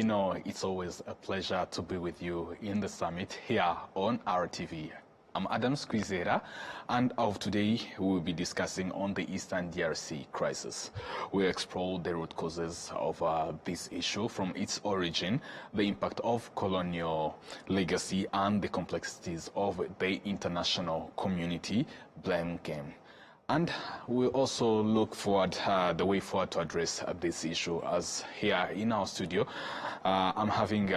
know, it's always a pleasure to be with you in the summit here on RTV. I'm Adam Squizera, and of today we will be discussing on the Eastern DRC crisis. We explore the root causes of this issue from its origin, the impact of colonial legacy, and the complexities of the international community blame game. And we also look forward the way forward to address this issue, as here in our studio I'm having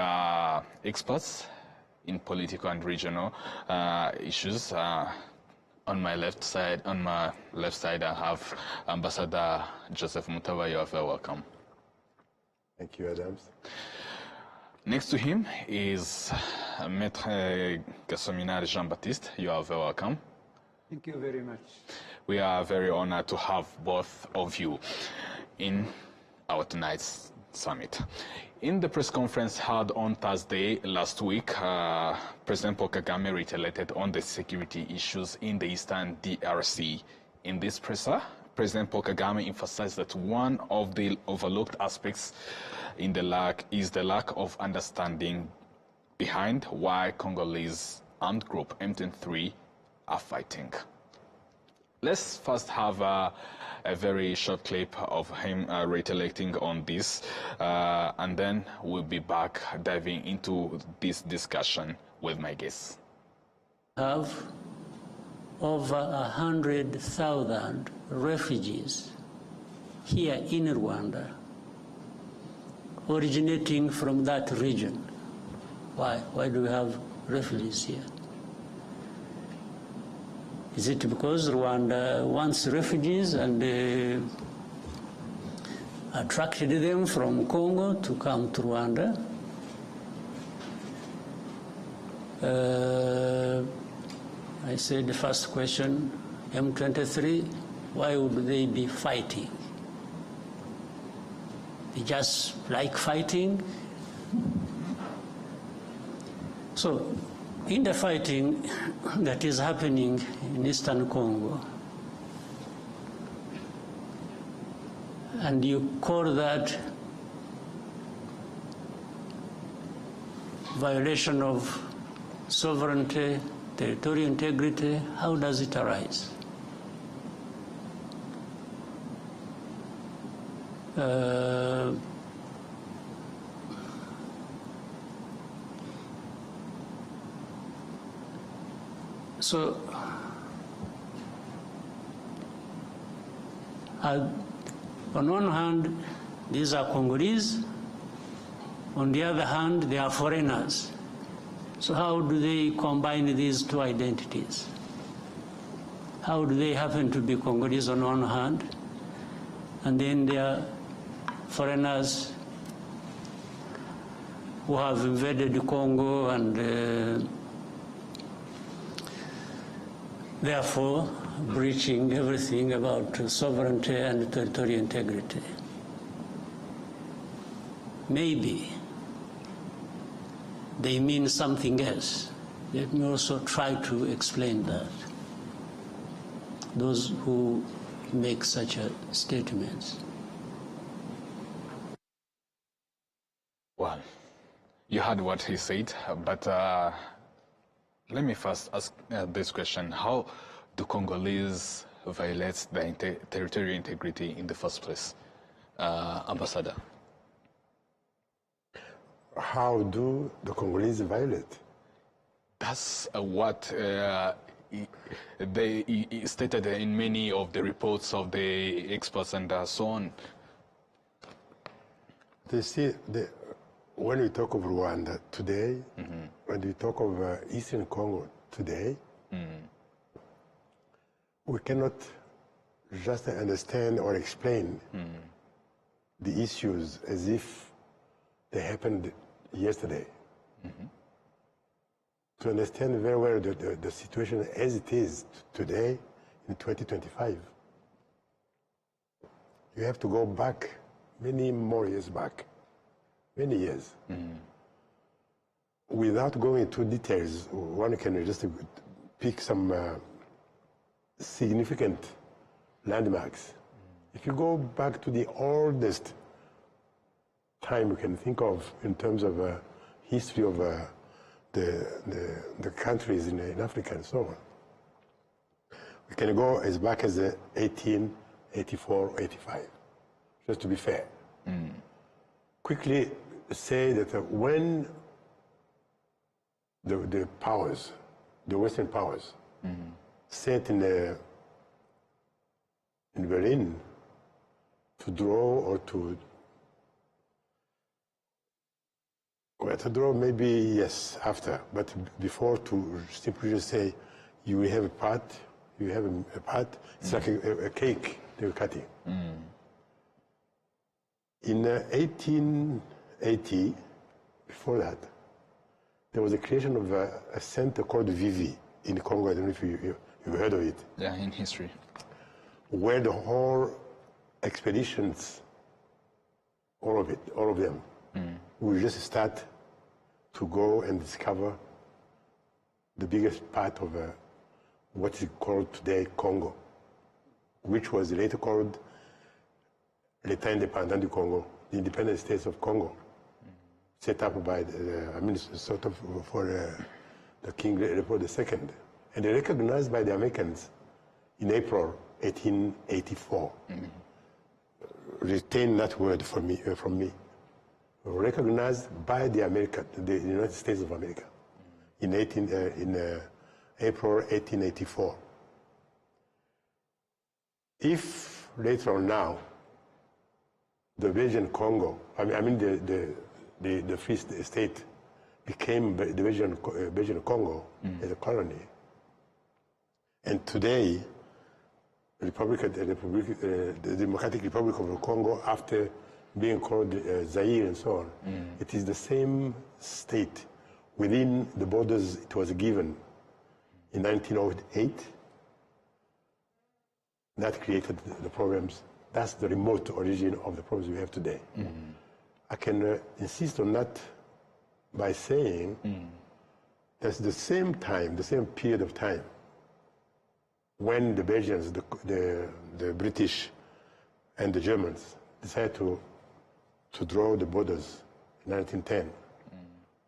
experts in political and regional issues. On my left side, I have Ambassador Joseph Mutaba. You are very welcome. Thank you, Adams. Next to him is Maître Gassominard Jean-Baptiste. You are very welcome. Thank you very much. We are very honored to have both of you in our tonight's summit. In the press conference held on Thursday last week, President Paul Kagame reiterated on the security issues in the Eastern DRC. In this presser, President Paul Kagame emphasized that one of the overlooked aspects in the lack of understanding behind why Congolese armed group M23 are fighting. Let's first have a very short clip of him reiterating on this, and then we'll be back diving into this discussion with my guests. Have over 100,000 refugees here in Rwanda, originating from that region. Why? Why do we have refugees here? Is it because Rwanda wants refugees and attracted them from Congo to come to Rwanda? I said the first question, M23, why would they be fighting? They just like fighting. So, in the fighting that is happening in Eastern Congo, and you call that violation of sovereignty, territorial integrity, how does it arise? So, on one hand, these are Congolese. On the other hand, they are foreigners. So how do they combine these two identities? How do they happen to be Congolese on one hand, and then they are foreigners who have invaded Congo and therefore breaching everything about sovereignty and territorial integrity? Maybe they mean something else. Let me also try to explain that. Those who make such statements. Well, you heard what he said, but let me first ask this question. How do Congolese violate the territorial integrity in the first place? Ambassador. How do the Congolese violate? That's what they stated in many of the reports of the experts and so on. They see, when we talk of Rwanda today, when we talk of Eastern Congo today, we cannot just understand or explain the issues as if they happened yesterday. To understand very well the situation as it is today in 2025, you have to go back many more years back, many years. Without going into details, one can just pick some significant landmarks. If you go back to the oldest time we can think of in terms of history of the countries in Africa and so on. We can go as back as 1884, 85, just to be fair. Quickly say that when the powers, the Western powers, sat in Berlin to draw or to draw maybe yes after, but before to simply just say you will have a part, you have a part. It's like a cake they were cutting. In 1880, before that, there was a creation of a center called Vivi in Congo. I don't know if you've heard of it. Yeah, in history. Where the whole expeditions, all of them, will just start to go and discover the biggest part of what is called today Congo, which was later called l'État indépendant du Congo, the independent states of Congo, set up by sort of for the King Leopold II, and they recognized by the Americans in April 1884. Retain that word from me. Recognized by the United States of America in April 1884. If later on now, the Belgian Congo, the Free State became the Belgian Congo as a colony, and today, the Democratic Republic of the Congo, after being called Zaire and so on, it is the same state within the borders it was given in 1908 that created the problems. That's the remote origin of the problems we have today. I can insist on that by saying that's the same time, the same period of time when the Belgians, the British and the Germans decided to draw the borders in 1910,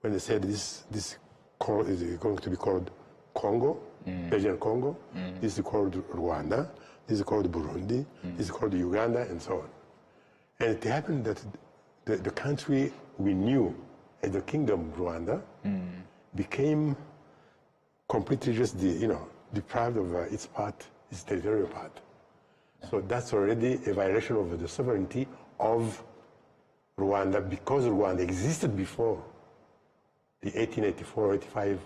when they said this is going to be called Congo, Belgian Congo, this is called Rwanda, this is called Burundi, this is called Uganda, and so on. And it happened that the country we knew as the Kingdom of Rwanda became completely just deprived of its part, its territorial part. So that's already a violation of the sovereignty of Rwanda, because Rwanda existed before the 1884-85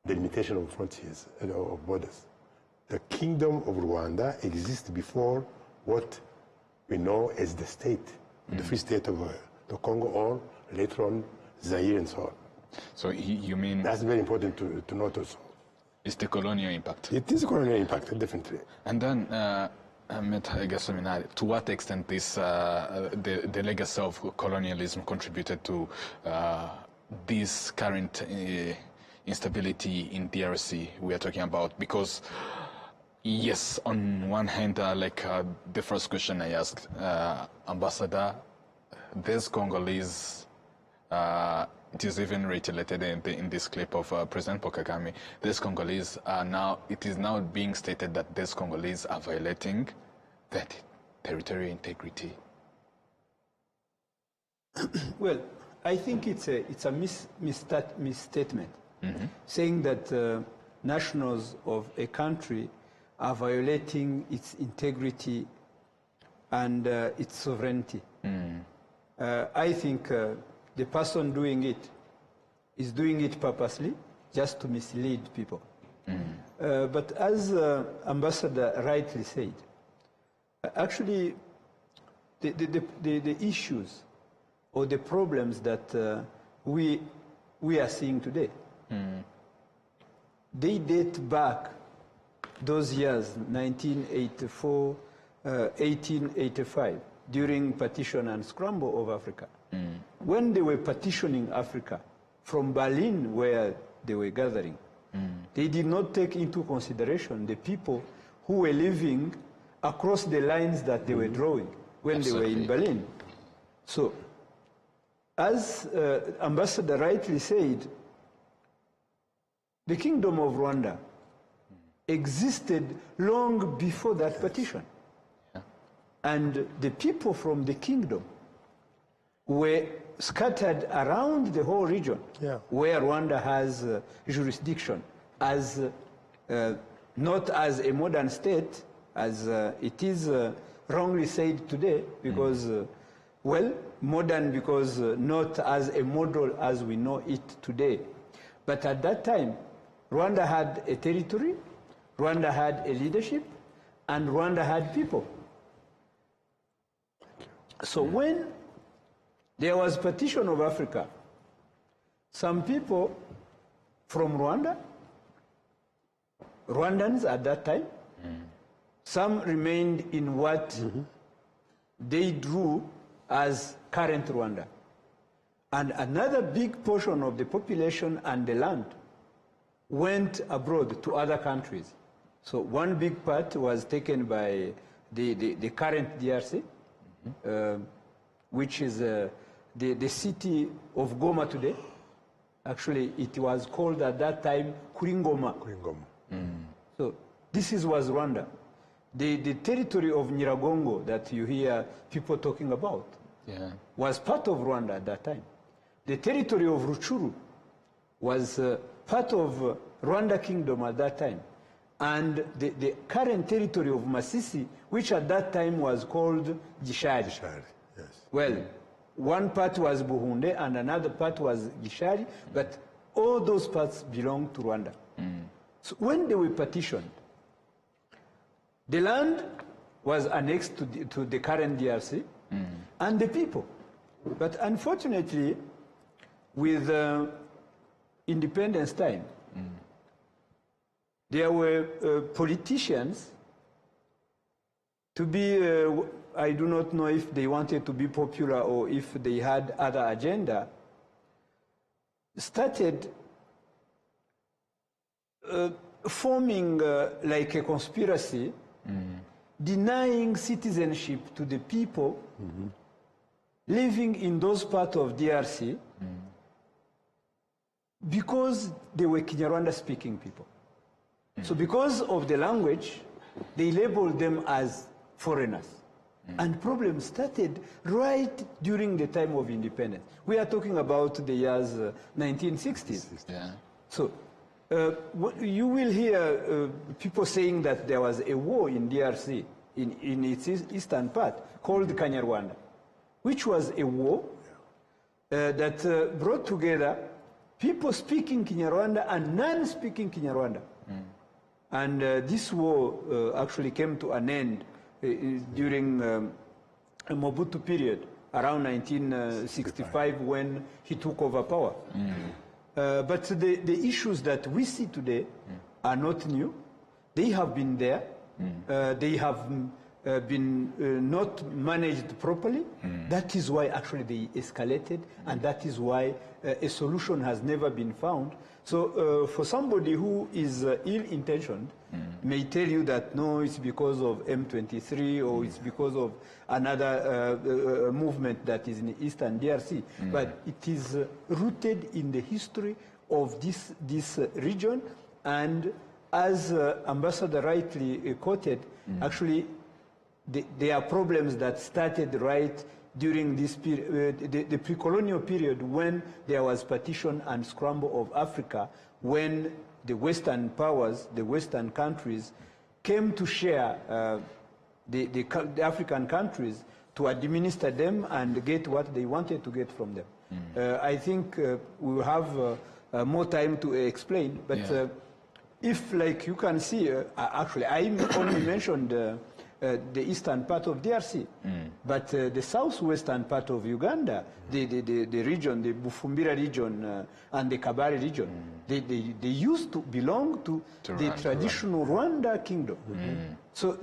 delimitation of frontiers, of borders. The Kingdom of Rwanda exists before what we know as the state, the Free State of the Congo, or later on Zaire and so on. So you mean... That's very important to note also. It's the colonial impact. It is a colonial impact, definitely. And then, to what extent this the legacy of colonialism contributed to this current instability in DRC we are talking about? Because, yes, on one hand, the first question I asked, Ambassador, these Congolese, it is even reiterated in this clip of President Paul Kagame. These Congolese are now, it is now being stated that these Congolese are violating that territorial integrity. Well, I think it's a misstatement, saying that nationals of a country are violating its integrity and its sovereignty. I think the person doing it is doing it purposely, just to mislead people. But as Ambassador rightly said, actually the issues or the problems that we are seeing today, they date back those years, 1984, 1885, during partition and scramble of Africa. When they were partitioning Africa from Berlin, where they were gathering, they did not take into consideration the people who were living across the lines that they were drawing when they were in Berlin. So as Ambassador rightly said, the Kingdom of Rwanda existed long before that partition. And the people from the kingdom were scattered around the whole region where Rwanda has jurisdiction, as not as a modern state, as it is wrongly said today, because, well, modern because not as a model as we know it today. But at that time, Rwanda had a territory, Rwanda had a leadership, and Rwanda had people. So when there was partition of Africa, some people from Rwanda, Rwandans at that time, some remained in what they drew as current Rwanda. And another big portion of the population and the land went abroad to other countries. So one big part was taken by the current DRC, which is the city of Goma today. Actually, it was called at that time Kuringoma. So this was Rwanda. The territory of Nyiragongo that you hear people talking about was part of Rwanda at that time. The territory of Ruchuru was part of Rwanda Kingdom at that time. And the current territory of Masisi, which at that time was called Gishari. Yes. Well, one part was Buhunde and another part was Gishari, but all those parts belong to Rwanda. So when they were partitioned, the land was annexed to the current DRC and the people. But unfortunately, with independence time, there were politicians to be, I do not know if they wanted to be popular or if they had other agenda, started forming like a conspiracy, denying citizenship to the people living in those parts of DRC because they were Kinyarwanda-speaking people. So because of the language, they labeled them as foreigners. And problems started right during the time of independence. We are talking about the years 1960s. So you will hear people saying that there was a war in DRC, in its eastern part, called Kanyarwanda, which was a war that brought together people speaking Kinyarwanda and non-speaking Kinyarwanda. And this war actually came to an end during a Mobutu period, around 1965, when he took over power. But the issues that we see today are not new. They have been there. They have been not managed properly. That is why actually they escalated, and that is why a solution has never been found. So for somebody who is ill-intentioned, may tell you that no, it's because of M23 or it's because of another movement that is in the Eastern DRC. But it is rooted in the history of this region, and as Ambassador rightly quoted, actually there are problems that started right during this period, the pre-colonial period, when there was partition and scramble of Africa, when the Western powers, the Western countries, came to share the African countries to administer them and get what they wanted to get from them. I think we will have more time to explain, but if, like you can see, actually, I only mentioned the eastern part of DRC, but the southwestern part of Uganda, the region, the Bufumbira region and the Kabare region, they used to belong to the traditional Rwanda kingdom. So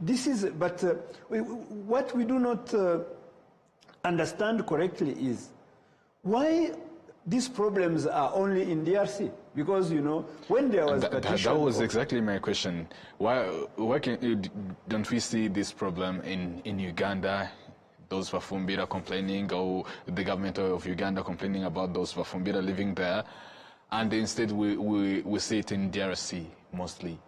this is, but what we do not understand correctly is why these problems are only in DRC. Because, you know, when there was partition... That was exactly my question. Why don't we see this problem in Uganda, those Bafumbira complaining, or the government of Uganda complaining about those Bafumbira living there, and instead we see it in DRC mostly?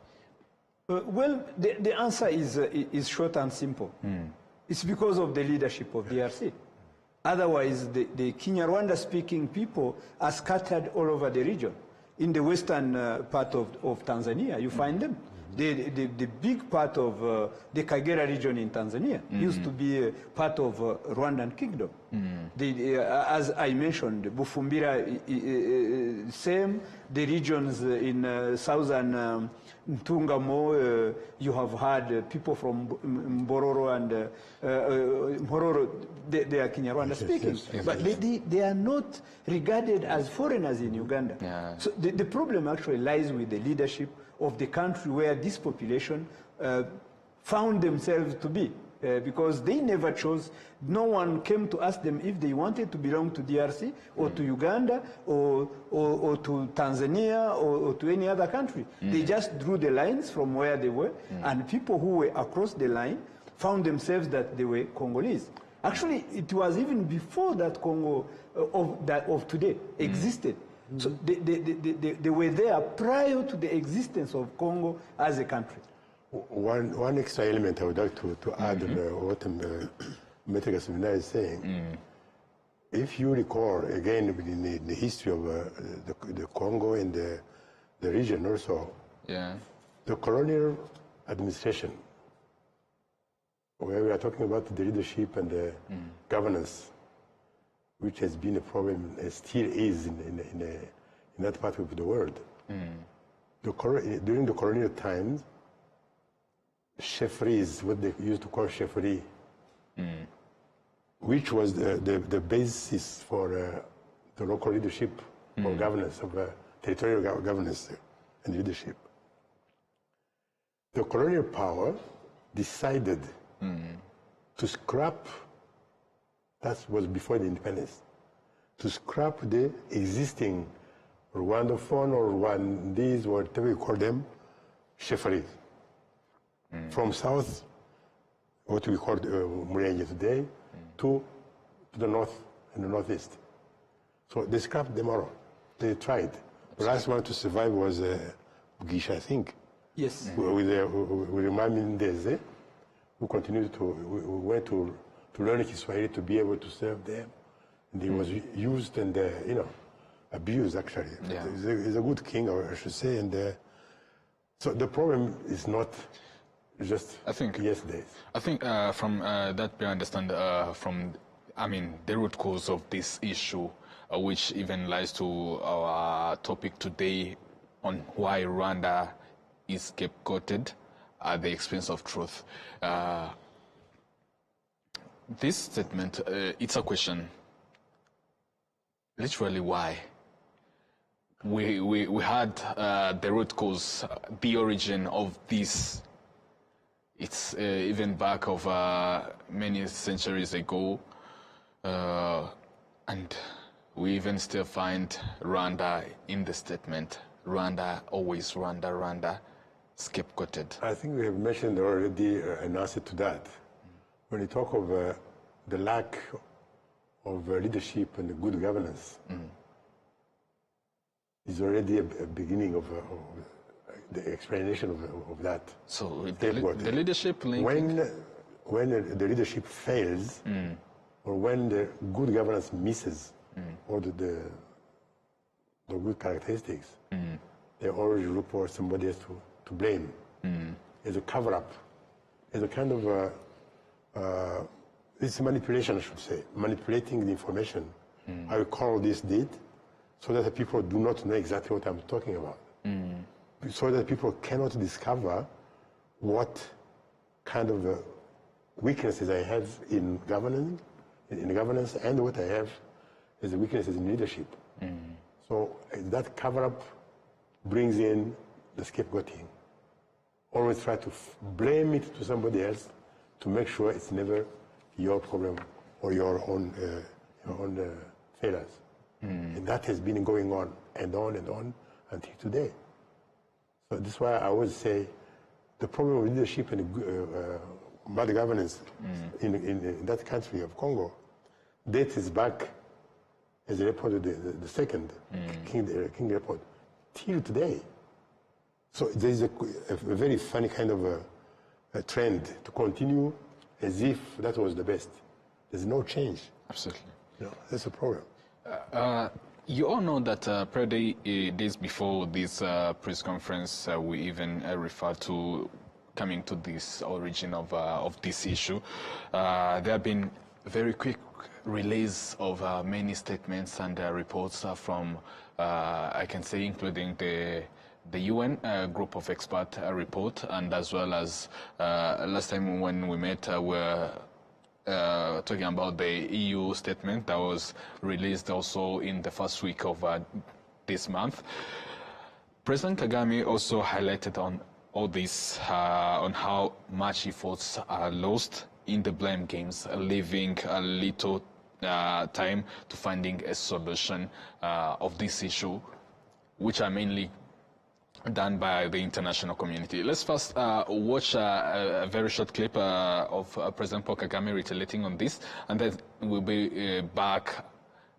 Well, the answer is short and simple. It's because of the leadership of DRC. Otherwise, the Kinyarwanda-speaking people are scattered all over the region. In the western part of Tanzania, you find them. The big part of the Kagera region in Tanzania used to be part of Rwandan kingdom. As I mentioned, Bufumbira, same. The regions in southern Ntungamo, you have had people from Mbororo and Mbororo, they are Kinyarwanda speaking. Yes. But they are not regarded as foreigners in Uganda. Yeah. So the problem actually lies with the leadership of the country where this population found themselves to be. Because they never chose, no one came to ask them if they wanted to belong to DRC or to Uganda or to Tanzania or to any other country. They just drew the lines from where they were, and people who were across the line found themselves that they were Congolese. Actually, it was even before that Congo of today existed. So they were there prior to the existence of Congo as a country. One extra element I would like to add on what Metegas is saying. If you recall, again, in the history of the Congo and the region also, the colonial administration, where we are talking about the leadership and the governance, which has been a problem and still is in that part of the world. During the colonial times, cheffery is what they used to call cheffery, which was the basis for the local leadership or governance, of territorial governance and leadership. The colonial power decided to scrap, that was before the independence, to scrap the existing Rwandophone or Rwandese, whatever you call them, cheffery. From south, what we call Murenge today, to the north and the northeast. So they scrapped them all. They tried. The last one to survive was Gisha, I think. Yes. With Imam Ndeze, who continued who went to learn Kiswahili to be able to serve them. And he was used and, abused, actually. Yeah. He's a good king, I should say. And so the problem is not just yesterday. I think from that we understand the root cause of this issue, which even lies to our topic today on why Rwanda is scapegoated at the expense of truth. This statement, it's a question. Literally, why? We had the root cause, the origin of this. It's even back of many centuries ago, and we even still find Rwanda in the statement. Rwanda, always Rwanda, Rwanda, scapegoated. I think we have mentioned already an answer to that. When you talk of the lack of leadership and good governance, is already a beginning of the explanation of that. So the leadership link... When the leadership fails, or when the good governance misses, or the good characteristics, they always look for somebody else to blame. As a cover-up, as a kind of... it's manipulation, I should say, manipulating the information. I will call this date, so that the people do not know exactly what I'm talking about. So that people cannot discover what kind of weaknesses I have in governance, and what I have as weaknesses in leadership. So that cover-up brings in the scapegoating. Always try to blame it to somebody else to make sure it's never your problem or your own failures. And that has been going on and on and on until today. So that's why I always say the problem of leadership and bad governance in that country of Congo dates back, as reported the second King report, till today. So there is a very funny kind of a trend to continue as if that was the best. There's no change. Absolutely. No, that's a problem. You all know that days before this press conference, we even referred to coming to this origin of this issue. There have been very quick release of many statements and reports from, I can say, including the UN group of expert report, and as well as last time when we met, we're talking about the EU statement that was released also in the first week of this month. President Kagame also highlighted on all this, on how much efforts are lost in the blame games, leaving a little time to finding a solution of this issue, which are mainly done by the international community. Let's first watch a very short clip of President Paul Kagame retaliating on this, and then we'll be back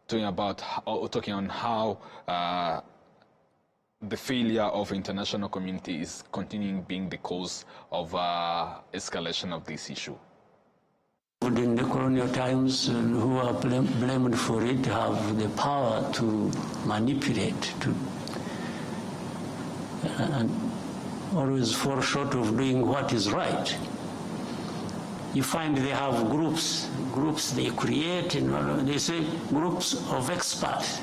talking on how the failure of international community is continuing being the cause of escalation of this issue. In the colonial times, who are blamed for it have the power to manipulate, and always fall short of doing what is right. You find they have groups they create, and they say groups of experts.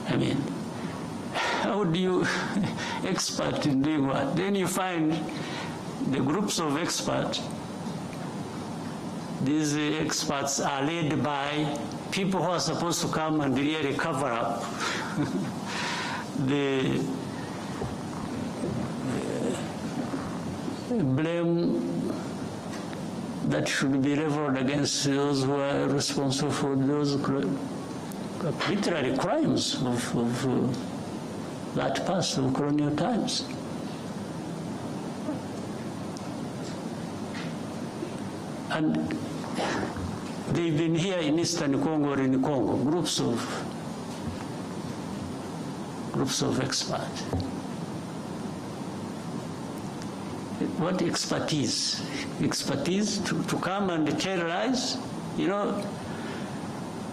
I mean, how do you expert in doing what? Then you find the groups of experts. These experts are led by people who are supposed to come and really cover up the blame that should be leveled against those who are responsible for those literary crimes of that past of colonial times. And they've been here in Eastern Congo or in Congo, groups of experts. What expertise? Expertise to come and tell lies? You know,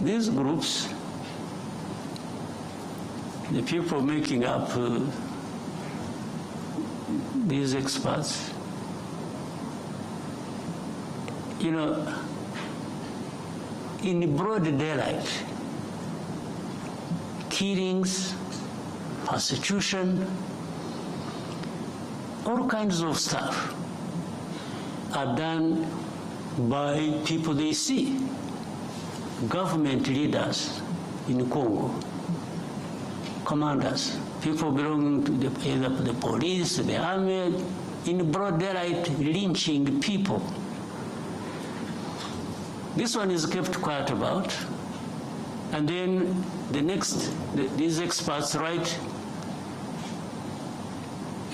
these groups, the people making up these experts, you know, in broad daylight, killings, persecution, all kinds of stuff are done by people they see, government leaders in Congo, commanders, people belonging to either the police, the army, in broad daylight lynching people. This one is kept quiet about, and then the next, these experts write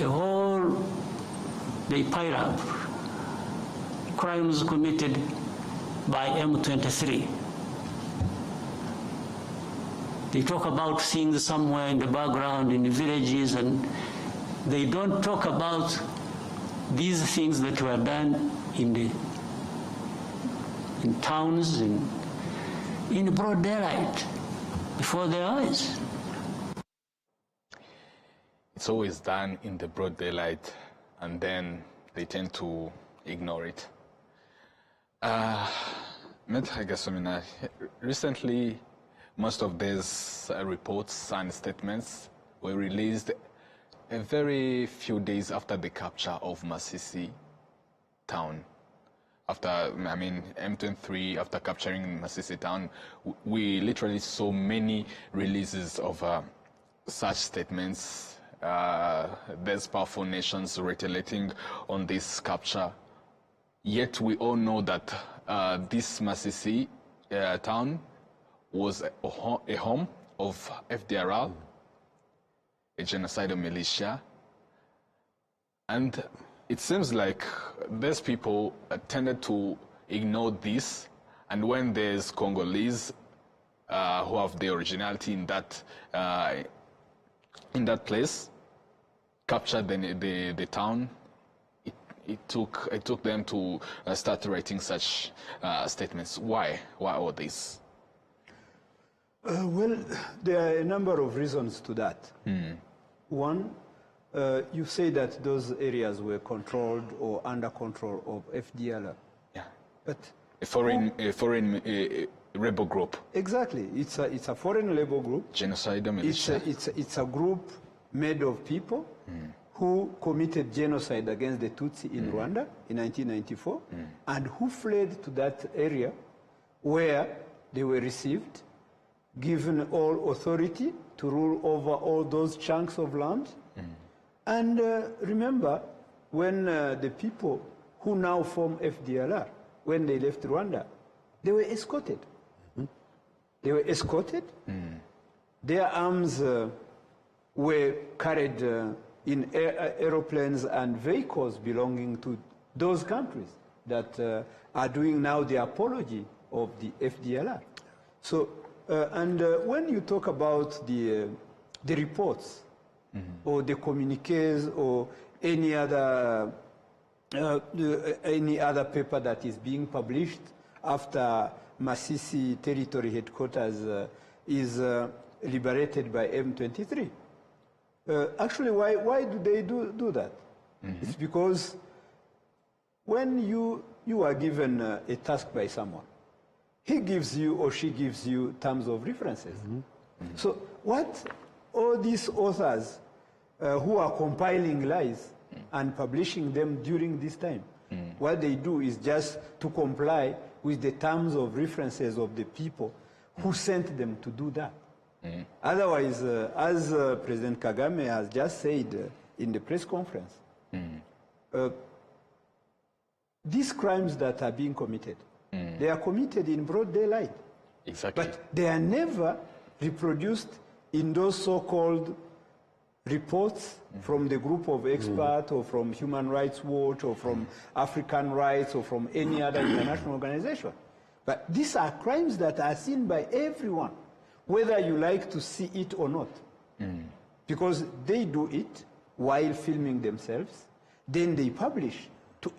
a whole, they pile up crimes committed by M23. They talk about things somewhere in the background in the villages, and they don't talk about these things that were done in towns, in broad daylight, before their eyes. It's always done in the broad daylight, and then they tend to ignore it. Recently, most of these reports and statements were released a very few days after the capture of Masisi town. After, M23, after capturing Masisi town, we literally saw many releases of such statements. There's powerful nations retaliating on this capture. Yet we all know that this Masisi town was a home of FDRL, a genocidal militia, And it seems like these people tended to ignore this, and when there's Congolese who have the originality in that place, captured the town, it took them to start writing such statements. Why all this? Well, there are a number of reasons to that. One, you say that those areas were controlled or under control of FDLR. Yeah. But A foreign rebel group. exactly, it's a foreign rebel group. Genocide militia. It's a group made of people who committed genocide against the Tutsi in Rwanda in 1994 and who fled to that area where they were received, given all authority to rule over all those chunks of land. And remember, when the people who now form FDLR, when they left Rwanda, they were escorted. They were escorted. Their arms were carried in aeroplanes and vehicles belonging to those countries that are doing now the apology of the FDLR. So, when you talk about the reports or the communiques or any other paper that is being published after Masisi territory headquarters is liberated by M23. Actually, why do they do that? It's because when you are given a task by someone, he gives you or she gives you terms of references. So what all these authors who are compiling lies and publishing them during this time, what they do is just to comply with the terms of references of the people who sent them to do that. Otherwise, as President Kagame has just said in the press conference, these crimes that are being committed, they are committed in broad daylight. Exactly. But they are never reproduced in those so-called reports from the group of experts or from Human Rights Watch or from African Rights or from any other international organization. But these are crimes that are seen by everyone, whether you like to see it or not. Because they do it while filming themselves, then they publish to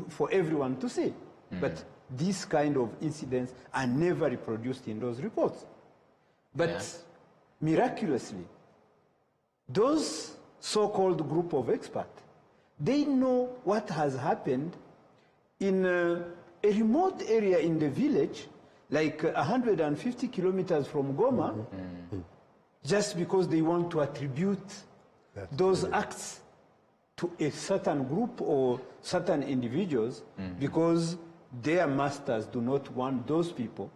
for everyone to see. But these kind of incidents are never reproduced in those reports. But miraculously, those so-called group of experts, they know what has happened in a remote area in the village, like 150 kilometers from Goma, just because they want to attribute those acts to a certain group or certain individuals, because their masters do not want those people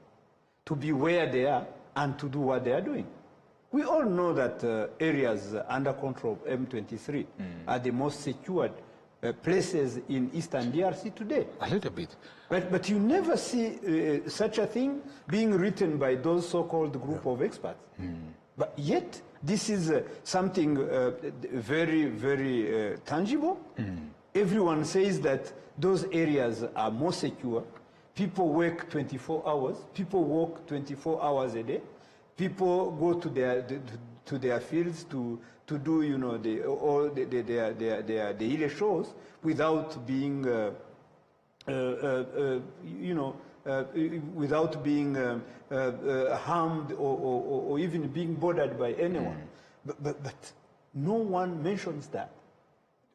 to be where they are and to do what they are doing. We all know that areas under control of M23 are the most secured places in eastern DRC today. A little bit. But you never see such a thing being written by those so-called group of experts. But yet, this is something very, very tangible. Everyone says that those areas are more secure. People work 24 hours. People walk 24 hours a day. People go to their fields to do, you know, their daily shows without being, without being harmed or even being bothered by anyone. But no one mentions that.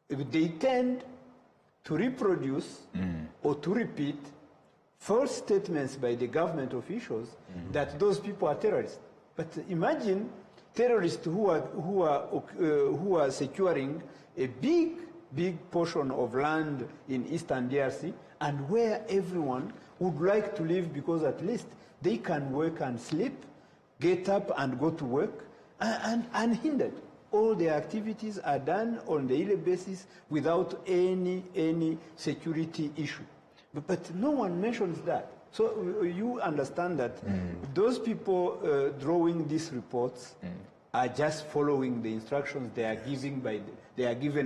They tend to reproduce or to repeat false statements by the government officials that those people are terrorists. But imagine terrorists who are securing a big portion of land in eastern DRC and where everyone would like to live because at least they can work and sleep, get up and go to work and unhindered. All their activities are done on a daily basis without any security issue. But no one mentions that. So you understand that those people drawing these reports are just following the instructions they are given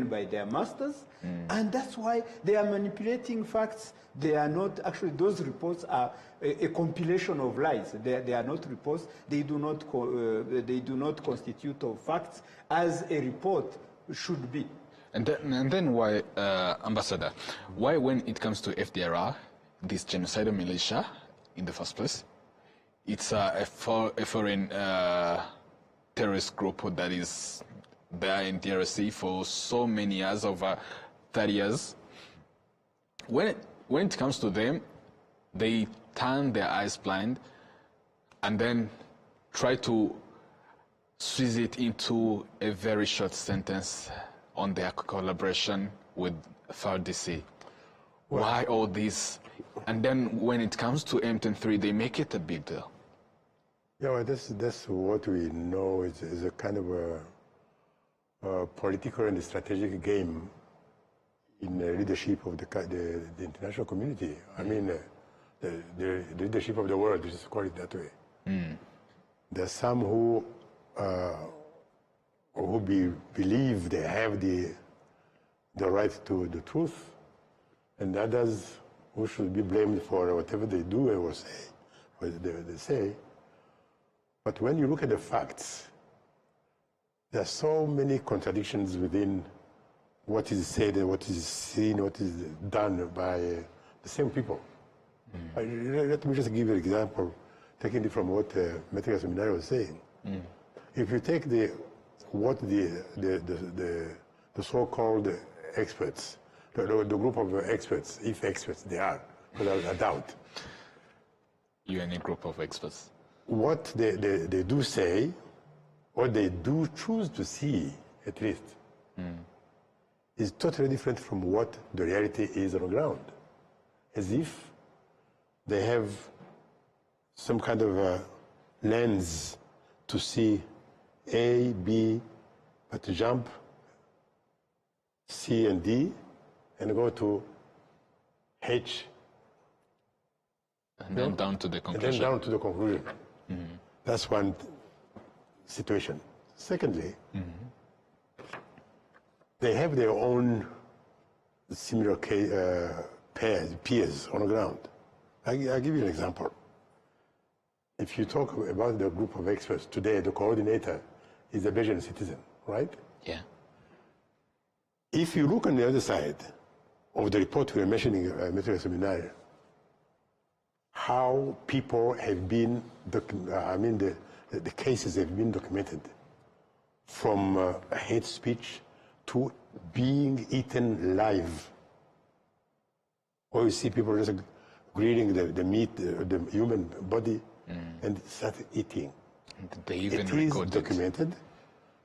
by their masters, and that's why they are manipulating facts. They are not actually; those reports are a compilation of lies. They are not reports. They do not constitute of facts as a report should be. And then why, Ambassador? Why, when it comes to FDLR, this genocidal militia, in the first place, it's a foreign terrorist group that is there in DRC for so many years, over 30 years. When it comes to them, they turn their eyes blind and then try to squeeze it into a very short sentence on their collaboration with FARDC. Well, why all this? And then when it comes to M23, they make it a big deal. Yeah, well, that's what we know is a kind of a political and strategic game in the leadership of the international community. I mean, the leadership of the world, just call it that way. There are some who believe they have the right to the truth, and others who should be blamed for whatever they do or say, what they say. But when you look at the facts, there are so many contradictions within what is said and what is seen, what is done by the same people. Let me just give you an example, taking it from what Metrica Seminary was saying. If you take the so-called experts, the group of experts, if experts they are, without a doubt. You're in a group of experts. What they do say, what they do choose to see, at least, is totally different from what the reality is on the ground. As if they have some kind of a lens to see A, B, but to jump C and D and go to H. And then down to the conclusion. And then down to the conclusion. That's one situation. Secondly, they have their own similar peers on the ground. I'll give you an example. If you talk about the group of experts today, the coordinator is a Belgian citizen, right? Yeah. If you look on the other side of the report we were mentioning, Metrica Seminary, how people have been, the cases have been documented, from hate speech to being eaten live. Or you see people just grilling the meat, the human body, and start eating. They even it is recorded. Documented.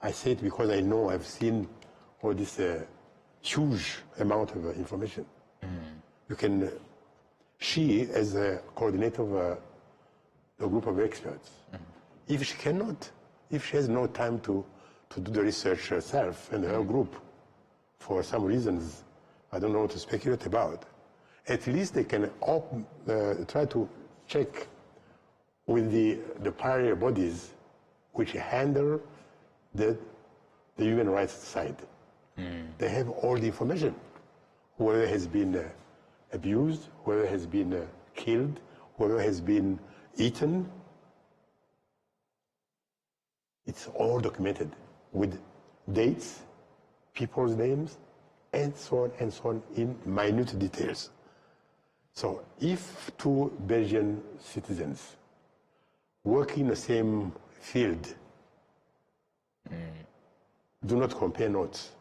I say it because I know I've seen all this huge amount of information. You can, she as a coordinator of a group of experts, if she cannot, if she has no time to do the research herself and her group, for some reasons I don't know what to speculate about, at least they can try to check with the prior bodies which handle the human rights side. They have all the information, whether has been abused, whether has been killed, whether has been eaten. It's all documented with dates, people's names, and so on in minute details. So if two Belgian citizens work in the same field, do not compare notes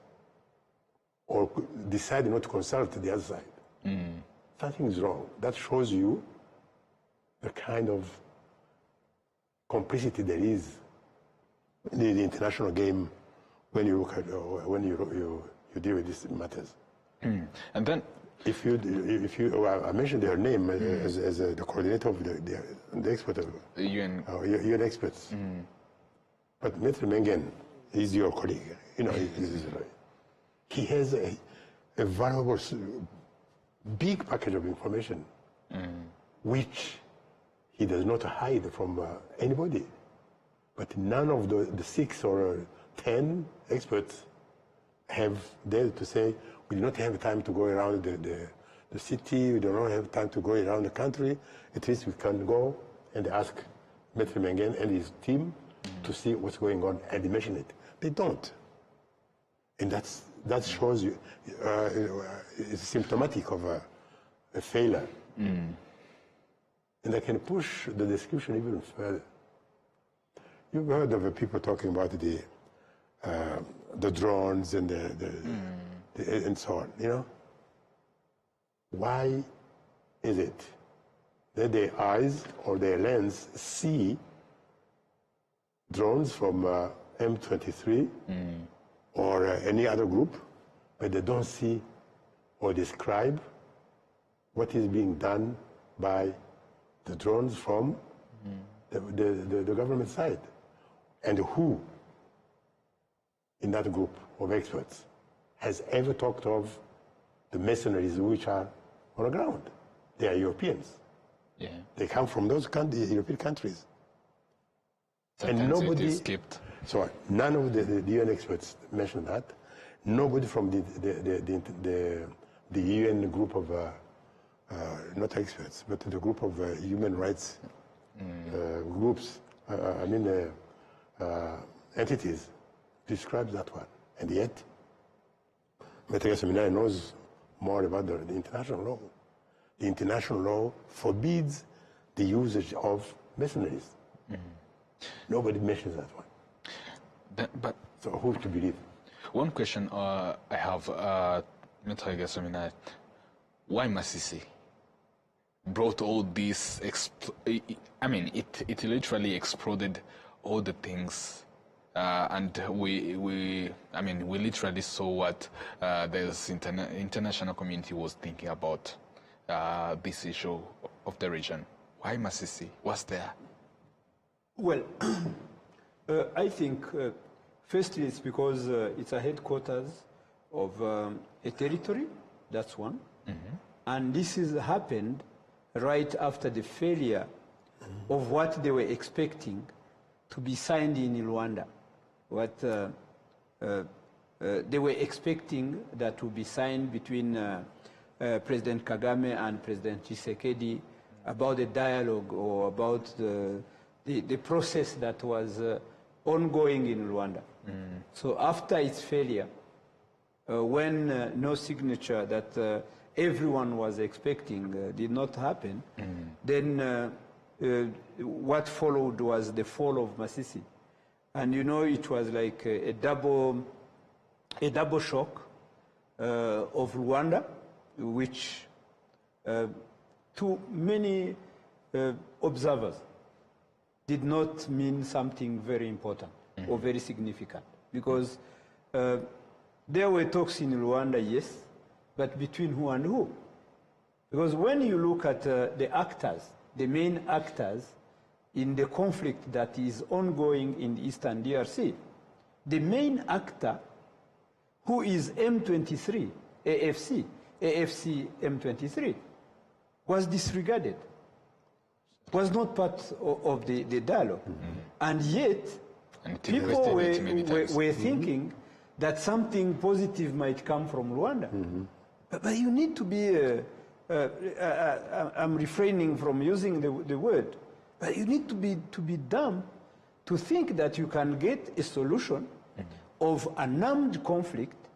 or decide not to consult the other side, something is wrong. That shows you the kind of complicity there is in the international game when you look at when you deal with these matters. And then, if you I mentioned her name as the coordinator of the expert of UN. UN experts, but Mr. Mengen is your colleague. You know, he has a valuable, big package of information, which he does not hide from anybody. But none of the 6 or 10 experts have dared to say, we do not have time to go around the city, we do not have time to go around the country. At least we can go and ask Maitre Mengen and his team to see what's going on, and they mention it. They don't. And that shows you, it's symptomatic of a failure. And I can push the description even further. You've heard of people talking about the drones and and so on, you know? Why is it that their eyes or their lens see drones from M23 or any other group, but they don't see or describe what is being done by the drones from the government side? And who in that group of experts has ever talked of the mercenaries which are on the ground? They are Europeans. Yeah. They come from those European countries. Sometimes and nobody skipped. So none of the UN experts mentioned that. Nobody from the UN group of not experts, but the group of human rights groups. Entities describes that one. And yet, Maitre Seminari knows more about the international law. The international law forbids the usage of mercenaries. Nobody mentions that one. But so who to believe? One question I have, Maitre Seminari, why Masisi brought all this? It literally exploded all the things. And we literally saw what the international community was thinking about this issue of the region. Why Masisi? What's there? Well, I think firstly it's because it's a headquarters of a territory, that's one. And this has happened right after the failure of what they were expecting to be signed in Rwanda. What they were expecting that to be signed between President Kagame and President Tshisekedi about the dialogue or about the process that was ongoing in Rwanda. So after its failure, when no signature that everyone was expecting did not happen, then what followed was the fall of Masisi. And you know, it was like a double shock of Rwanda, which to many observers did not mean something very important or very significant. Because there were talks in Rwanda, yes, but between who and who? Because when you look at the actors, the main actors in the conflict that is ongoing in the Eastern DRC, the main actor, who is M23, AFC M23, was disregarded, was not part of the dialogue. And yet, people were thinking that something positive might come from Rwanda. But you need to be, I'm refraining from using the word, but you need to be dumb to think that you can get a solution of an armed conflict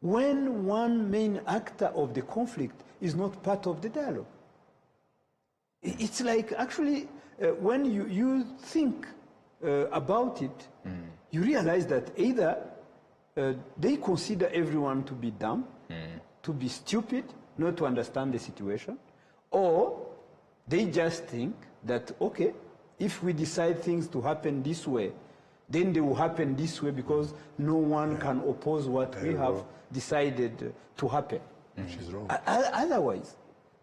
when one main actor of the conflict is not part of the dialogue. It's like, actually, when you think about it, you realize that either they consider everyone to be dumb, to be stupid, not to understand the situation, or they just think that, okay, if we decide things to happen this way, then they will happen this way because no one can oppose what we have decided to happen. Which is wrong. Otherwise,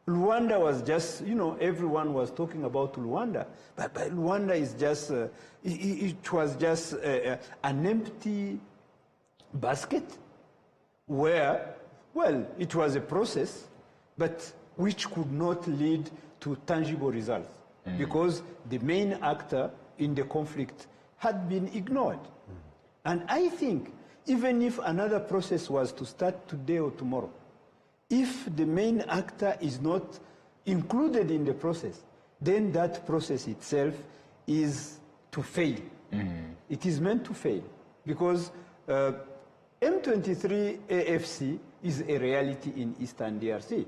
Rwanda was just, everyone was talking about Rwanda, but Rwanda is just, it was just an empty basket where, well, it was a process, but which could not lead to tangible results. Because the main actor in the conflict had been ignored. And I think even if another process was to start today or tomorrow, if the main actor is not included in the process, then that process itself is to fail. It is meant to fail because M23 AFC is a reality in Eastern DRC.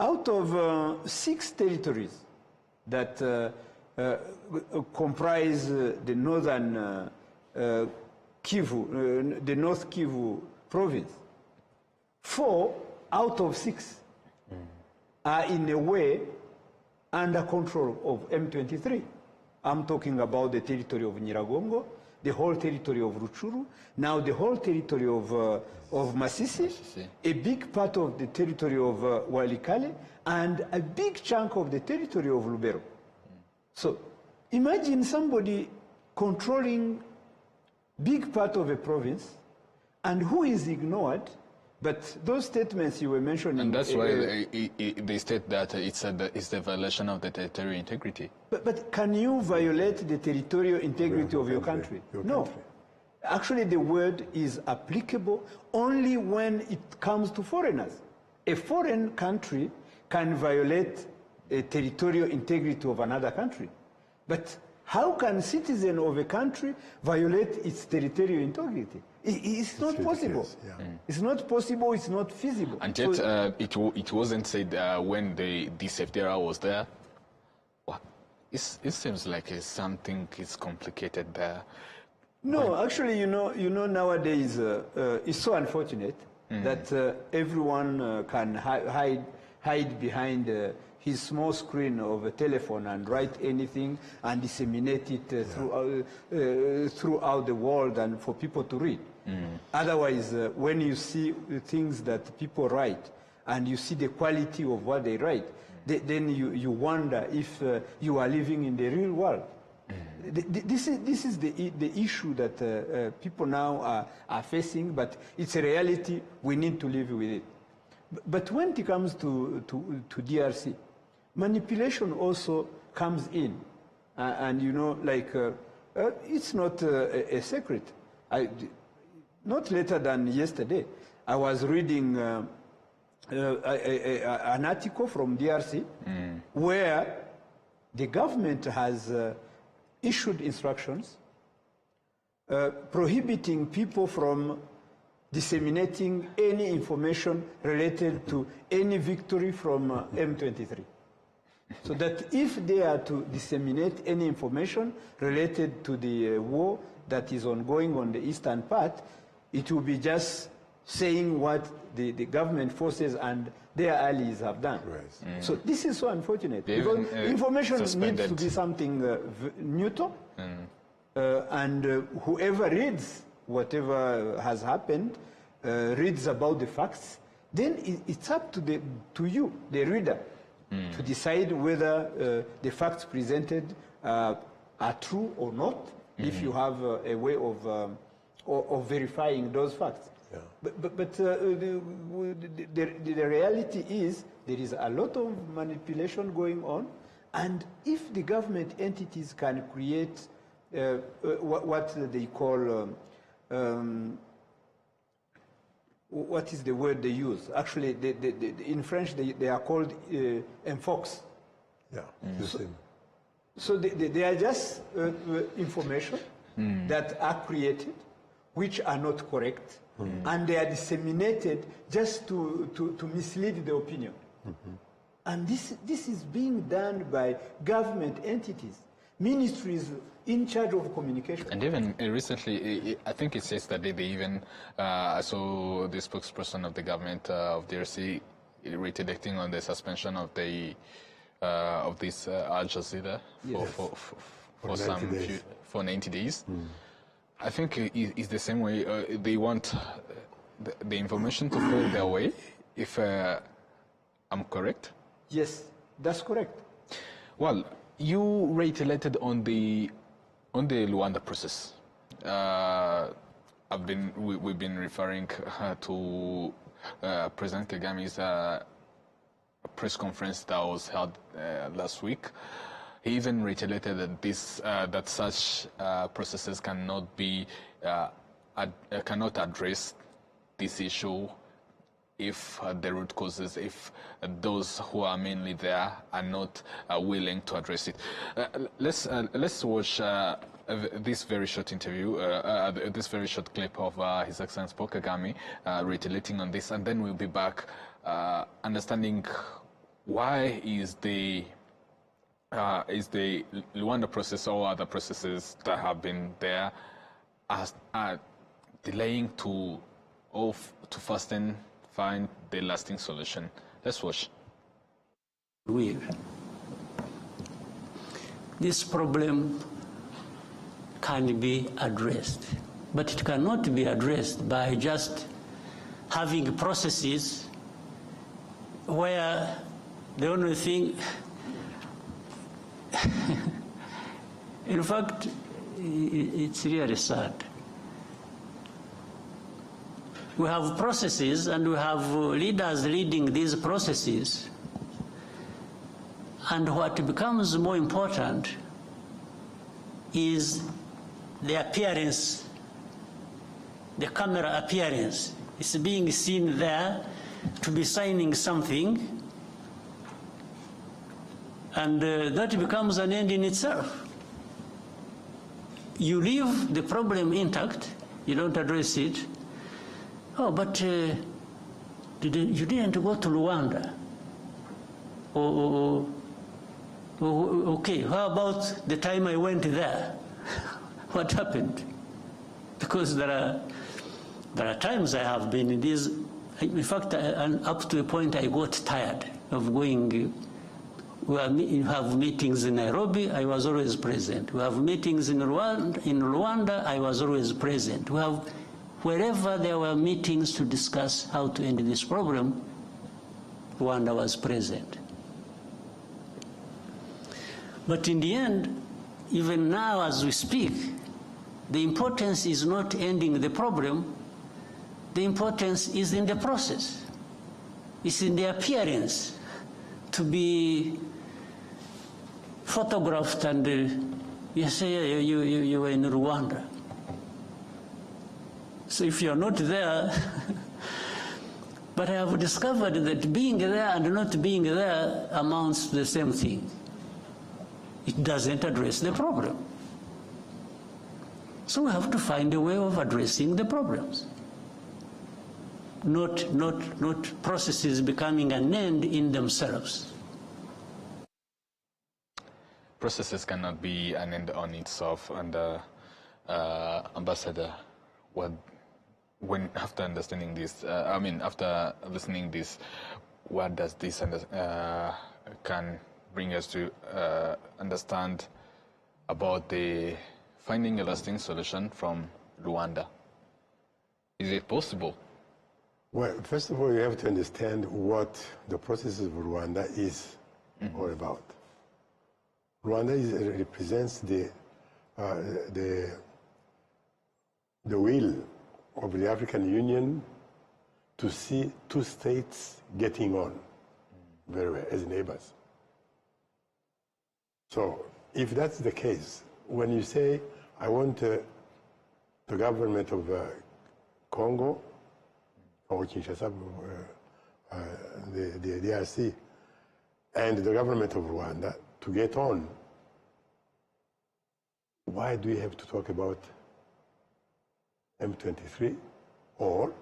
Out of 6 territories that comprise the northern Kivu, the North Kivu province, 4 out of 6 are in a way under control of M23. I'm talking about the territory of Nyiragongo, the whole territory of Ruchuru, now the whole territory of Masisi, a big part of the territory of Walikale, and a big chunk of the territory of Lubero. So imagine somebody controlling big part of a province and who is ignored. But those statements you were mentioning... And that's why they state that it's the violation of the territorial integrity. But can you violate the territorial integrity of your country? No. Actually, the word is applicable only when it comes to foreigners. A foreign country can violate a territorial integrity of another country. But how can citizen of a country violate its territorial integrity? It's not possible. It's not possible, it's not feasible. And yet it wasn't said when the DCFDR was there. Well, it seems like something is complicated there. No, actually, you know, nowadays it's so unfortunate that everyone can hide behind his small screen of a telephone and write anything and disseminate it throughout the world and for people to read. Otherwise, when you see things that people write and you see the quality of what they write, then you wonder if you are living in the real world. This is the issue that people now are facing, but it's a reality. We need to live with it. But when it comes to DRC, manipulation also comes in. And you know, like, it's not a secret. Not later than yesterday, I was reading an article from DRC where the government has issued instructions prohibiting people from disseminating any information related to any victory from M23. So that if they are to disseminate any information related to the war that is ongoing on the eastern part, it will be just saying what the government forces and their allies have done. Right. So this is so unfortunate because information needs to be something neutral, and whoever reads whatever has happened, reads about the facts, then it's up to you, the reader, to decide whether the facts presented are true or not, if you have a way of verifying those facts. Yeah. But the reality is there is a lot of manipulation going on, and if the government entities can create what they call, what is the word they use? Actually, in French, they are called enfox. Yeah. So they are just information that are created, which are not correct, and they are disseminated just to mislead the opinion. And this is being done by government entities, ministries in charge of communication. And even recently, I think it says that they even, so the spokesperson of the government of DRC reiterating on the suspension of the of this Al Jazeera for 90 days. I think it's the same way. They want the information to flow their way, if I'm correct? Yes, that's correct. Well, you reiterated on the Rwanda process. We've been referring to President Kagame's press conference that was held last week. He even reiterated that that such processes cannot be cannot address this issue if the root causes, if those who are mainly there are not willing to address it. Let's watch this very short interview, this very short clip of His Excellency Paul Kagame reiterating on this, and then we'll be back understanding why is the Rwanda process or other processes that have been there are delaying to first and find the lasting solution. Let's watch. This problem can be addressed, but it cannot be addressed by just having processes where the only thing, in fact, it's really sad. We have processes and we have leaders leading these processes, and what becomes more important is the appearance, the camera appearance. It's being seen there to be signing something, and that becomes an end in itself. You leave the problem intact, you don't address it. Oh, but you didn't go to Rwanda. Okay, how about the time I went there? What happened? Because there are times I have been in these. In fact, up to a point I got tired of going. We have meetings in Nairobi, I was always present. We have meetings in Rwanda, I was always present. We have, wherever there were meetings to discuss how to end this problem, Rwanda was present. But in the end, even now as we speak, the importance is not ending the problem, the importance is in the process. It's in the appearance to be photographed and you say you were in Rwanda. So if you're not there, but I have discovered that being there and not being there amounts to the same thing. It doesn't address the problem. So we have to find a way of addressing the problems. Not processes becoming an end in themselves. Processes cannot be an end on itself, and Ambassador, when after understanding this, after listening this, what does this can bring us to understand about the finding a lasting solution from Rwanda? Is it possible? Well, first of all, you have to understand what the process of Rwanda is all about. Rwanda represents the will of the African Union to see two states getting on very well as neighbors. So if that's the case, when you say, I want the government of Congo, or Kinshasa, the DRC, and the government of Rwanda to get on, why do we have to talk about M23? Or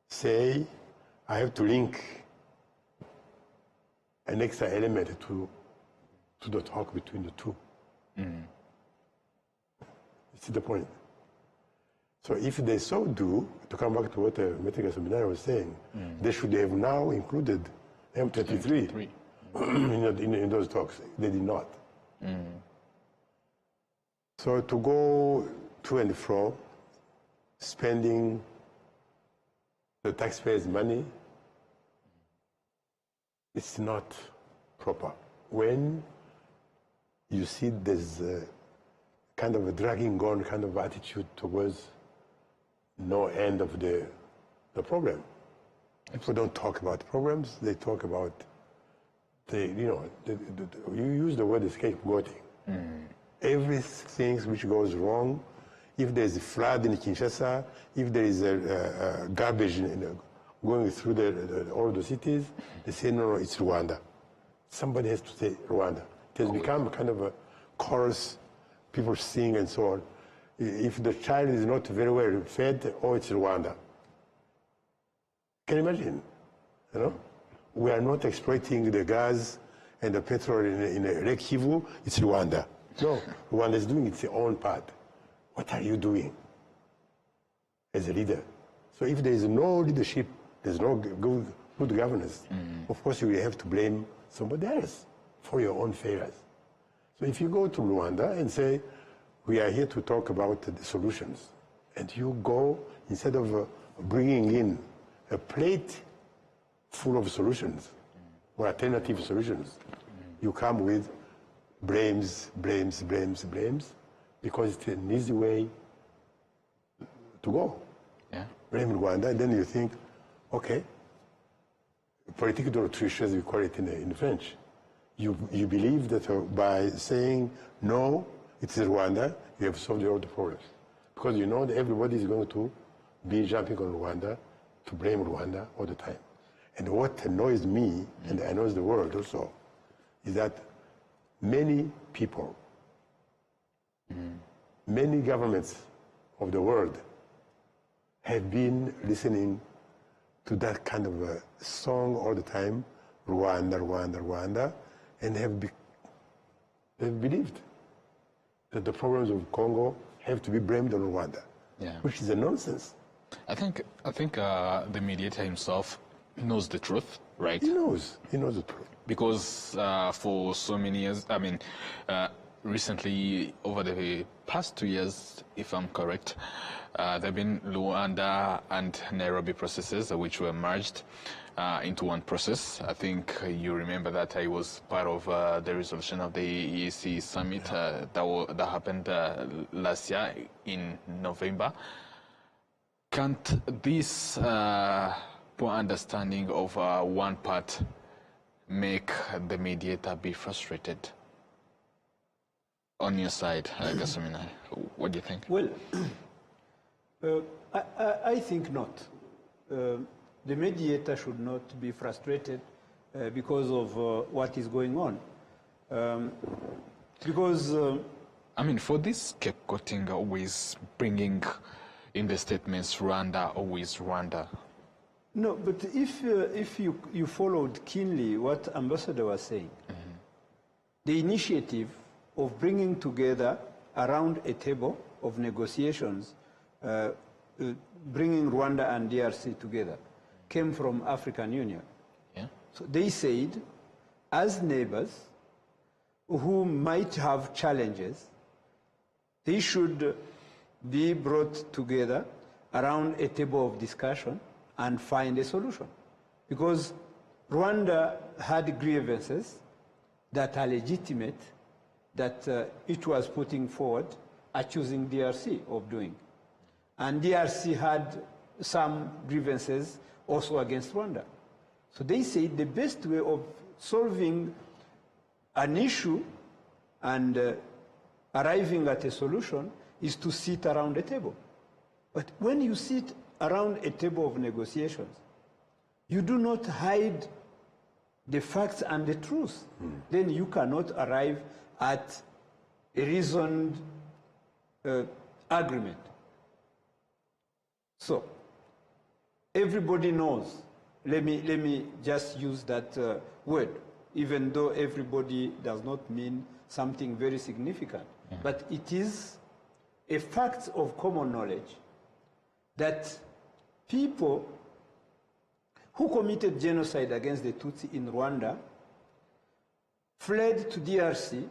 say, I have to link an extra element to the talk between the two. You see the point? So if they so do, to come back to what Metrica Seminari was saying, they should have now included M23 in those talks. They did not. So to go to and fro, spending the taxpayers' money, it's not proper. When you see there's kind of a dragging on kind of attitude towards no end of the problem. People don't talk about problems, they talk about you use the word scapegoating. Everything which goes wrong, if there's a flood in Kinshasa, if there is a garbage going through all the cities, they say, no, it's Rwanda. Somebody has to say Rwanda. It has become kind of a chorus, people sing and so on. If the child is not very well fed, oh, it's Rwanda. Can you imagine? You know? We are not exploiting the gas and the petrol in Lake Kivu, it's Rwanda. No, Rwanda is doing its own part. What are you doing as a leader? So if there is no leadership, there's no good governance, of course you will have to blame somebody else for your own failures. So if you go to Rwanda and say, we are here to talk about the solutions, and you go, instead of bringing in a plate full of solutions or alternative solutions, you come with blames, because it's an easy way to go. Yeah. Blame Rwanda, and then you think, okay, politique de l'autruche, as we call it in French. You believe that by saying no, it's Rwanda, you have solved all the problems. Because you know that everybody is going to be jumping on Rwanda, to blame Rwanda all the time. And what annoys me, and annoys the world also, is that many people, many governments of the world have been listening to that kind of a song all the time, Rwanda, Rwanda, Rwanda, and they've believed that the problems of Congo have to be blamed on Rwanda, which is a nonsense. I think the mediator himself knows the truth, right? He knows the truth. Because for so many years, I mean, recently, over the past 2 years, if I'm correct, there have been Rwanda and Nairobi processes which were merged into one process. I think you remember that I was part of the resolution of the EAC summit that happened last year in November. Can't this poor understanding of one part make the mediator be frustrated? On your side, Gasamina, what do you think? Well, I think not. The mediator should not be frustrated because of what is going on. I mean, for this scapegoating, always bringing in the statements Rwanda, always Rwanda. No, but if you followed keenly what Ambassador was saying, the initiative of bringing together around a table of negotiations, bringing Rwanda and DRC together, came from African Union. Yeah. So they said, as neighbors who might have challenges, they should be brought together around a table of discussion and find a solution. Because Rwanda had grievances that are legitimate, that it was putting forward, accusing DRC of doing. And DRC had some grievances also against Rwanda. So they say the best way of solving an issue and arriving at a solution is to sit around a table. But when you sit around a table of negotiations, you do not hide the facts and the truth. Then you cannot arrive at a reasoned agreement. So everybody knows. Let me just use that word, even though everybody does not mean something very significant. Yeah. But it is a fact of common knowledge that people who committed genocide against the Tutsi in Rwanda fled to DRC,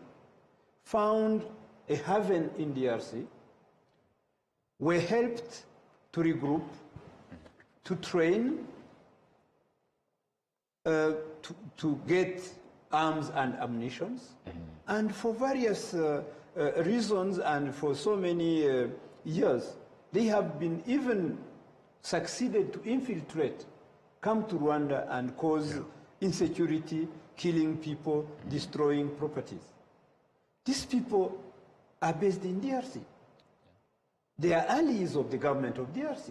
found a haven in DRC, were helped to regroup, to train, to get arms and ammunition, and for various reasons and for so many years, they have been even succeeded to infiltrate, come to Rwanda and cause insecurity, killing people, destroying properties. These people are based in DRC. They are allies of the government of DRC.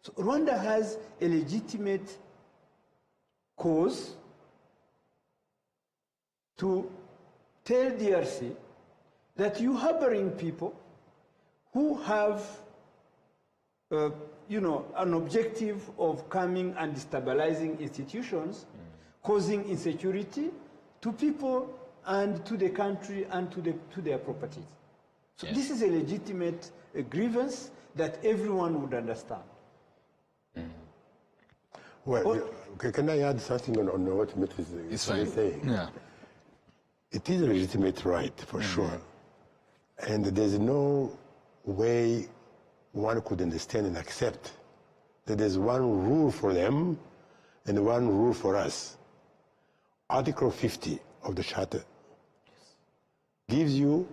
So Rwanda has a legitimate cause to tell DRC that you harboring people who have, an objective of coming and destabilizing institutions, causing insecurity to people and to the country and to their properties. So Yes. this is a legitimate grievance that everyone would understand. Well, can I add something on what Met is saying? Yeah. It is a legitimate right, for sure. And there's no way one could understand and accept that there's one rule for them and one rule for us. Article 50 of the Charter gives you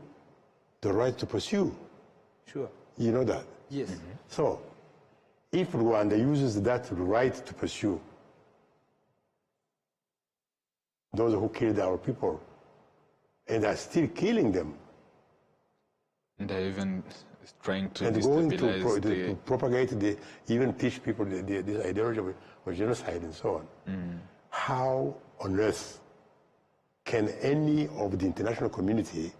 the right to pursue. Sure. You know that? Yes. So, if Rwanda uses that right to pursue those who killed our people and are still killing them, And they're even trying to and going destabilize to propagate, even teach people this ideology of genocide and so on. How on earth can any of the international community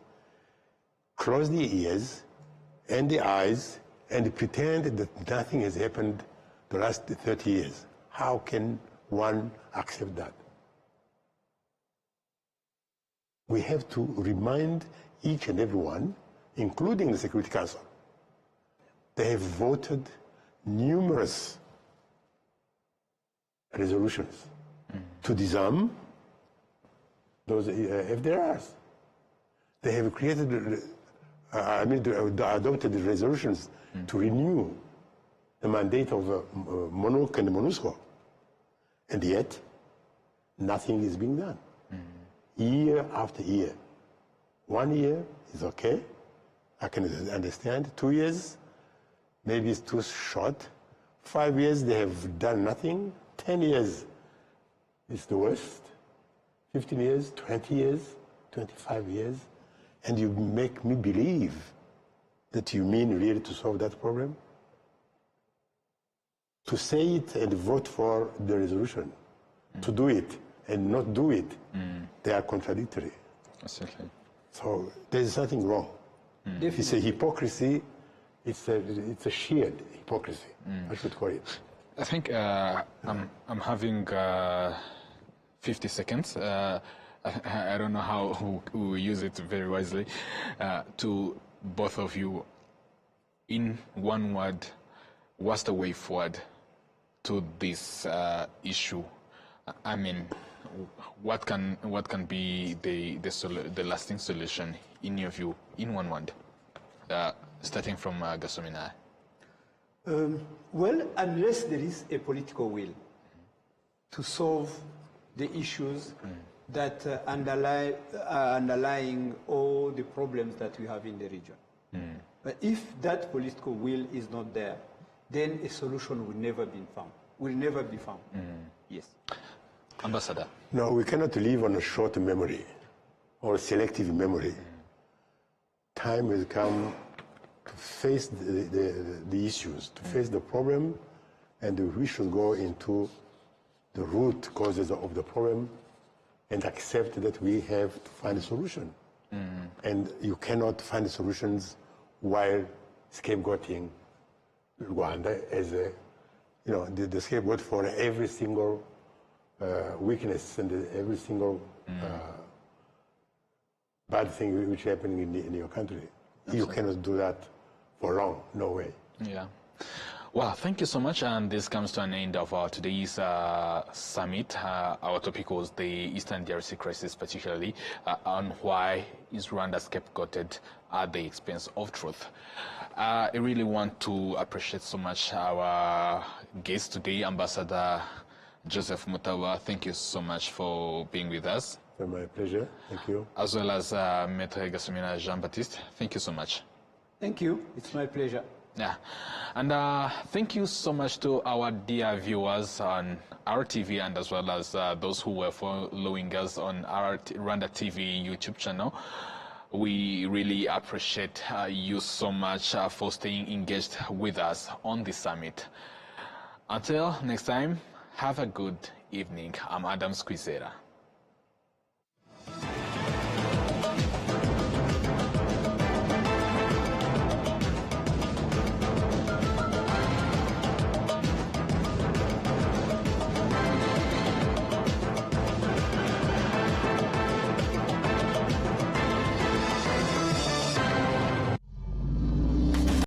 close their ears and their eyes and pretend that nothing has happened the last 30 years? How can one accept that? We have to remind each and every one, including the Security Council. They have voted numerous resolutions to disarm those FDRs. They have created, adopted resolutions to renew the mandate of MONUC and MONUSCO. And yet, nothing is being done. Year after year. 1 year is okay. I can understand. 2 years, maybe it's too short. 5 years, they have done nothing. 10 years is the worst. 15 years, 20 years, 25 years. And you make me believe that you mean really to solve that problem? To say it and vote for the resolution, to do it and not do it, they are contradictory. Absolutely. So there's something wrong. It's a hypocrisy. It's a shared hypocrisy. I should call it. I think I'm having 50 seconds. I don't know how we use it very wisely. To both of you, in one word, what's the way forward to this issue? I mean, what can be the lasting solution in your view, in one word, starting from Gasomina? Well, unless there is a political will to solve the issues that are underlying all the problems that we have in the region. But if that political will is not there, then a solution will never be found. Yes. Ambassador. No, we cannot live on a short memory or selective memory. Time has come to face the issues, to face the problem, and we should go into the root causes of the problem and accept that we have to find a solution. And you cannot find solutions while scapegoating Rwanda as the scapegoat for every single weakness and every single bad thing which is happening in your country. Absolutely. You cannot do that for long, no way. Yeah. Well, thank you so much, and this comes to an end of today's summit. Our topic was the Eastern DRC crisis, particularly on why is Rwanda scapegoated at the expense of truth. I really want to appreciate so much our guest today, Ambassador Joseph Mutawa. Thank you so much for being with us. My pleasure. Thank you. As well as Maître Gasomina Jean-Baptiste. Thank you so much. Thank you. It's my pleasure. Yeah, and thank you so much to our dear viewers on RTV and as well as those who were following us on RwandaTV YouTube channel. We really appreciate you so much for staying engaged with us on the summit. Until next time, have a good evening. I'm Adam Squizera.